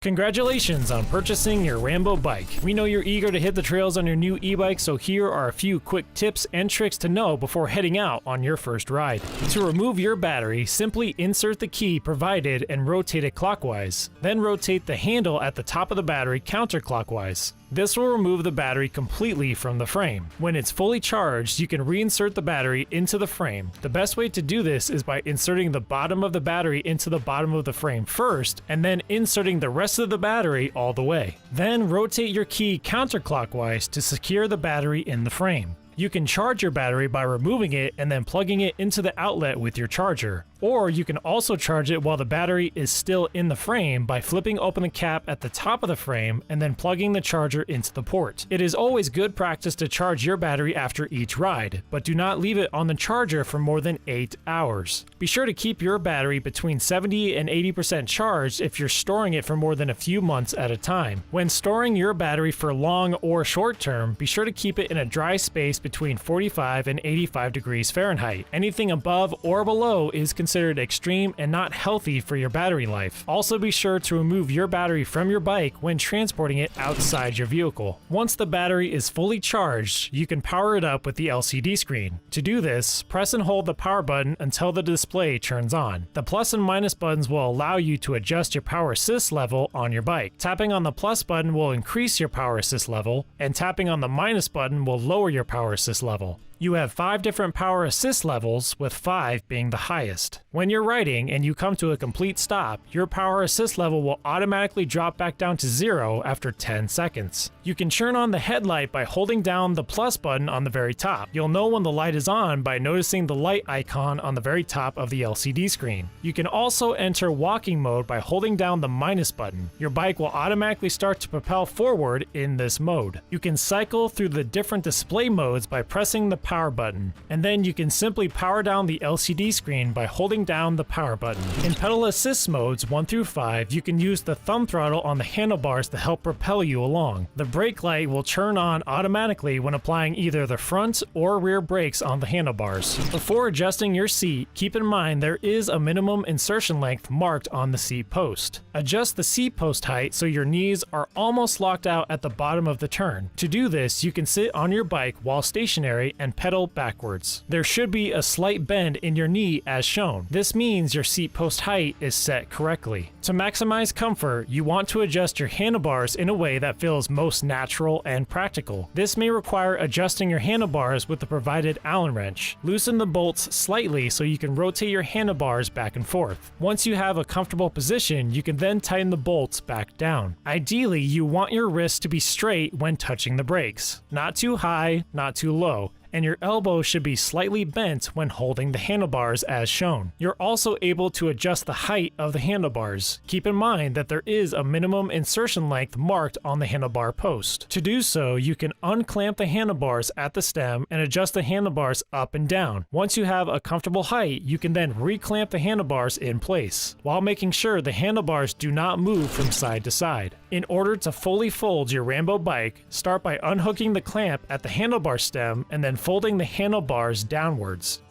Congratulations on purchasing your RAMBO bike. We know you're eager to hit the trails on your new e-bike, so here are a few quick tips and tricks to know before heading out on your first ride. To remove your battery, simply insert the key provided and rotate it clockwise. Then rotate the handle at the top of the battery counterclockwise. This will remove the battery completely from the frame. When it's fully charged, you can reinsert the battery into the frame. The best way to do this is by inserting the bottom of the battery into the bottom of the frame first, and then inserting the rest of the battery all the way. Then rotate your key counterclockwise to secure the battery in the frame. You can charge your battery by removing it and then plugging it into the outlet with your charger. Or you can also charge it while the battery is still in the frame by flipping open the cap at the top of the frame and then plugging the charger into the port. It is always good practice to charge your battery after each ride, but do not leave it on the charger for more than 8 hours. Be sure to keep your battery between 70 and 80% charged if you're storing it for more than a few months at a time. When storing your battery for long or short term, be sure to keep it in a dry space between 45 and 85 degrees Fahrenheit. Anything above or below is considered extreme and not healthy for your battery life. Also be sure to remove your battery from your bike when transporting it outside your vehicle. Once the battery is fully charged, you can power it up with the LCD screen. To do this, press and hold the power button until the display turns on. The plus and minus buttons will allow you to adjust your power assist level on your bike. Tapping on the plus button will increase your power assist level, and tapping on the minus button will lower your power assist level. You have 5 different power assist levels, with 5 being the highest. When you're riding and you come to a complete stop, your power assist level will automatically drop back down to 0 after 10 seconds. You can turn on the headlight by holding down the plus button on the very top. You'll know when the light is on by noticing the light icon on the very top of the LCD screen. You can also enter walking mode by holding down the minus button. Your bike will automatically start to propel forward in this mode. You can cycle through the different display modes by pressing the power button, and then you can simply power down the LCD screen by holding down the power button. In pedal assist modes 1 through 5, you can use the thumb throttle on the handlebars to help propel you along. The brake light will turn on automatically when applying either the front or rear brakes on the handlebars. Before adjusting your seat, keep in mind there is a minimum insertion length marked on the seat post. Adjust the seat post height so your knees are almost locked out at the bottom of the turn. To do this, you can sit on your bike while stationary and pedal backwards. There should be a slight bend in your knee as shown. This means your seat post height is set correctly. To maximize comfort, you want to adjust your handlebars in a way that feels most natural and practical. This may require adjusting your handlebars with the provided Allen wrench. Loosen the bolts slightly so you can rotate your handlebars back and forth. Once you have a comfortable position, you can then tighten the bolts back down. Ideally, you want your wrist to be straight when touching the brakes. Not too high, not too low, and your elbow should be slightly bent when holding the handlebars as shown. You're also able to adjust the height of the handlebars. Keep in mind that there is a minimum insertion length marked on the handlebar post. To do so, you can unclamp the handlebars at the stem and adjust the handlebars up and down. Once you have a comfortable height, you can then reclamp the handlebars in place, while making sure the handlebars do not move from side to side. In order to fully fold your RAMBO bike, start by unhooking the clamp at the handlebar stem and then folding the handlebars downwards.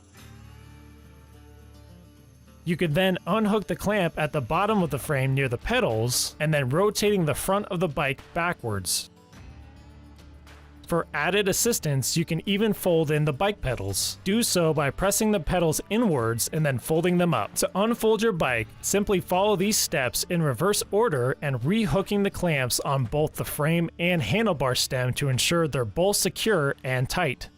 You could then unhook the clamp at the bottom of the frame near the pedals, and then rotating the front of the bike backwards. For added assistance, you can even fold in the bike pedals. Do so by pressing the pedals inwards and then folding them up. To unfold your bike, simply follow these steps in reverse order and re-hooking the clamps on both the frame and handlebar stem to ensure they're both secure and tight.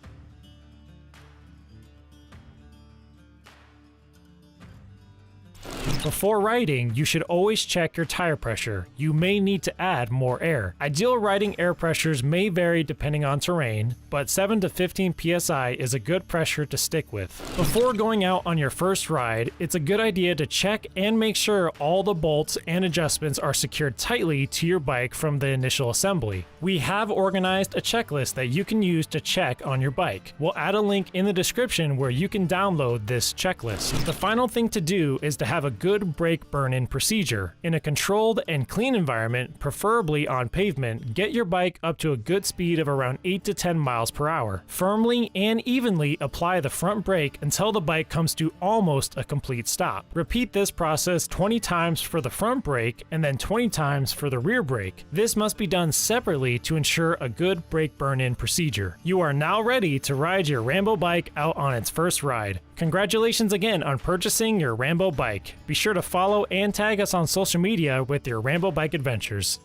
Before riding, you should always check your tire pressure. You may need to add more air. Ideal riding air pressures may vary depending on terrain, but 7 to 15 psi is a good pressure to stick with. Before going out on your first ride, it's a good idea to check and make sure all the bolts and adjustments are secured tightly to your bike from the initial assembly. We have organized a checklist that you can use to check on your bike. We'll add a link in the description where you can download this checklist. The final thing to do is to have a good good brake burn-in procedure. In a controlled and clean environment, preferably on pavement, get your bike up to a good speed of around 8 to 10 miles per hour. Firmly and evenly apply the front brake until the bike comes to almost a complete stop. Repeat this process 20 times for the front brake and then 20 times for the rear brake. This must be done separately to ensure a good brake burn-in procedure. You are now ready to ride your RAMBO bike out on its first ride. Congratulations again on purchasing your RAMBO bike. Be sure to follow and tag us on social media with your RAMBO bike adventures.